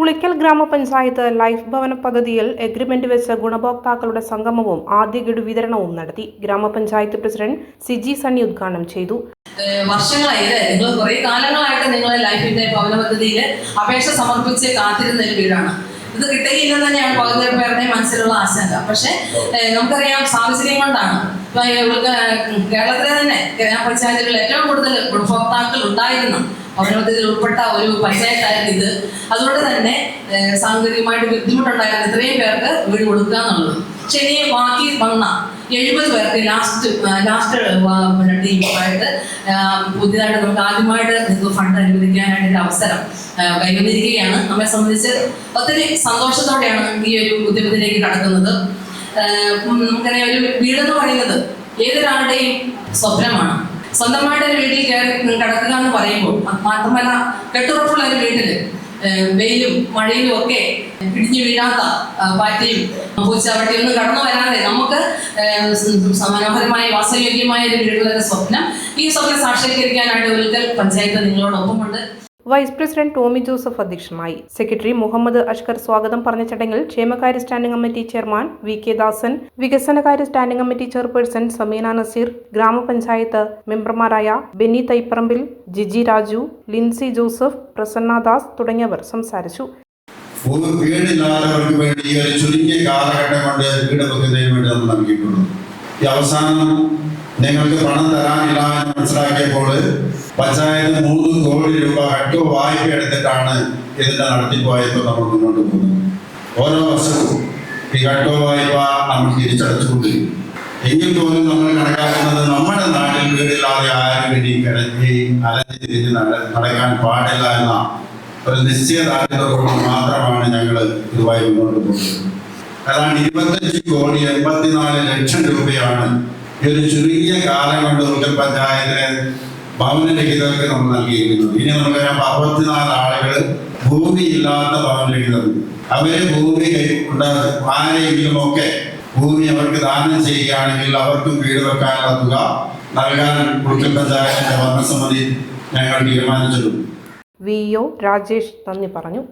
ഉളിക്കൽ ഗ്രാമപഞ്ചായത്ത് ലൈഫ് ഭവന പദ്ധതിയിൽ എഗ്രിമെന്റ് വെച്ച് ഗുണഭോക്താക്കളുടെ സംഗമവും ആദ്യ ഗഡു വിതരണവും നടത്തി. ഗ്രാമപഞ്ചായത്ത് പ്രസിഡന്റ് സിജി സണ്ണി ഉദ്ഘാടനം ചെയ്തു. വർഷങ്ങളായിട്ട് നിങ്ങൾ കുറെ കാലങ്ങളായിട്ട് നിങ്ങൾ ലൈഫിന്റെ ഭവന പദ്ധതിയിൽ അപേക്ഷ സമർപ്പിച്ച് കാത്തിരുന്ന ഒരു വീടാണ്. ഇത് കിട്ടുകയില്ലെന്ന് തന്നെയാണ് പകുതി പേരുടെ മനസ്സിലുള്ള ആശങ്ക. പക്ഷെ നമുക്കറിയാം സാഹചര്യം കൊണ്ടാണ് കേരളത്തിലെ തന്നെ ഗ്രാമപഞ്ചായത്തുകളിൽ ഏറ്റവും കൂടുതൽ ഗുണഭോക്താക്കൾ ഉണ്ടായിരുന്നു ഭവനപദ്ധതിയിൽ ഉൾപ്പെട്ട ഒരു പഞ്ചായത്തായിരുന്നു ഇത്. അതുകൊണ്ട് തന്നെ സാങ്കേതികമായിട്ട് ബുദ്ധിമുട്ടുണ്ടായിരുന്നു ഇത്രയും പേർക്ക് വീട് കൊടുക്കുക എന്നുള്ളത്. പക്ഷെ ഇനി ബാക്കി വന്ന 70 പേർക്ക് ലാസ്റ്റ് ടീമായിട്ട് പുതിയതായിട്ട് നമുക്ക് ആദ്യമായിട്ട് നിങ്ങൾക്ക് ഫണ്ട് അനുവദിക്കാനായിട്ട് അവസരം കൈവന്നിരിക്കുകയാണ്. നമ്മെ സംബന്ധിച്ച് ഒത്തിരി സന്തോഷത്തോടെയാണ് ഈ ഒരു ഉദ്യമത്തിലേക്ക് കടക്കുന്നത്. നമുക്കറിയാം, ഒരു വീടെന്ന് പറയുന്നത് ഏതൊരാളുടെയും സ്വപ്നമാണ്. സ്വന്തമായിട്ട് ഒരു വീട്ടിൽ കിടക്കുക എന്ന് പറയുമ്പോൾ മാത്രമല്ല, കെട്ടുറപ്പുള്ള ഒരു വീട്ടില് വെയിലും മഴയിലും ഒക്കെ ഇടിഞ്ഞു വീഴാത്ത പാറ്റയും പൂച്ചവട്ടിയും ഒന്നും കടന്നു വരാതെ നമുക്ക് മനോഹരമായ വാസയോഗ്യമായ ഒരു വീടുകളുടെ സ്വപ്നം, ഈ സ്വപ്നം സാക്ഷാത്കരിക്കാനായിട്ട് ഉളിക്കൽ പഞ്ചായത്ത് നിങ്ങളോടൊപ്പമുണ്ട്. വൈസ് പ്രസിഡന്റ് ടോമി ജോസഫ് അധ്യക്ഷനായി. സെക്രട്ടറി മുഹമ്മദ് അഷ്കർ സ്വാഗതം പറഞ്ഞ ചടങ്ങിൽ ക്ഷേമകാര്യ standing committee chairman VK Dasan, വികസനകാര്യ standing committee chairperson Sameena Nazeer, ഗ്രാമപഞ്ചായത്ത് മെമ്പർമാരായ ബെന്നി തൈപ്പറമ്പിൽ, ജിജി രാജു, ലിൻസി ജോസഫ്, പ്രസന്ന ദാസ് തുടങ്ങിയവർ സംസാരിച്ചു. വീടില്ലാത്തവർക്ക് വേണ്ടി ഈ ഒരു ചുരുങ്ങിയ കാലഘട്ടം കൊണ്ട് വീട് വെക്കുന്നതിന് വേണ്ടി നമ്മൾ നൽകിയിട്ടുള്ളൂ. ഈ അവസാനം നിങ്ങൾക്ക് പണം തരാനില്ല എന്ന് മനസ്സിലാക്കിയപ്പോൾ പഞ്ചായത്ത് 3 കോടി രൂപ ഹട്ടോ വായ്പ എടുത്തിട്ടാണ് ഇതിന്റെ നടത്തിപ്പോയപ്പോൾ നമ്മൾ മുന്നോട്ട് പോകുന്നത്. ഓരോ വർഷവും ഈ ഹട്ടോ വായ്പ നമ്മൾ തിരിച്ചടച്ചുകൊണ്ടിരിക്കും. എങ്കിൽ പോലും നമ്മൾ കണക്കാക്കുന്നത് നമ്മുടെ നാട്ടിൽ വീടില്ലാതെ ആരും വേണ്ടി അലഞ്ഞു തിരിഞ്ഞ് നടക്കാൻ പാടില്ല എന്ന ഒരു നിശ്ചയദാർഢ്യത്തോടെ മാത്രമാണ് ഞങ്ങൾ ഇതുമായി മുന്നോട്ട് പോകുന്നത്. അതാണ് 25 കോടി 84 ലക്ഷം രൂപയാണ് ഈ ഒരു ചുരുങ്ങിയ കാലം കൊണ്ട് ഉളിക്കൽ പഞ്ചായത്തിലെ ഭവനരഹിതർക്ക് നമ്മൾ നൽകിയിരിക്കുന്നത്. ഇനി നമുക്കറിയാം, 64 ആളുകൾ ഭൂമിയില്ലാത്ത ഭവനരഹിതർ. അവര് ഭൂമി ആരെങ്കിലും ഒക്കെ ഭൂമി അവർക്ക് ദാനം ചെയ്യുകയാണെങ്കിൽ അവർക്കും വീട് വെക്കാനുള്ള തുക നൽകാൻ ഉളിക്കൽ പഞ്ചായത്തിന്റെ ഭരണസമിതി ഞങ്ങൾ തീരുമാനിച്ചിട്ടുണ്ട്. VO രാജേഷ് നന്ദി പറഞ്ഞു.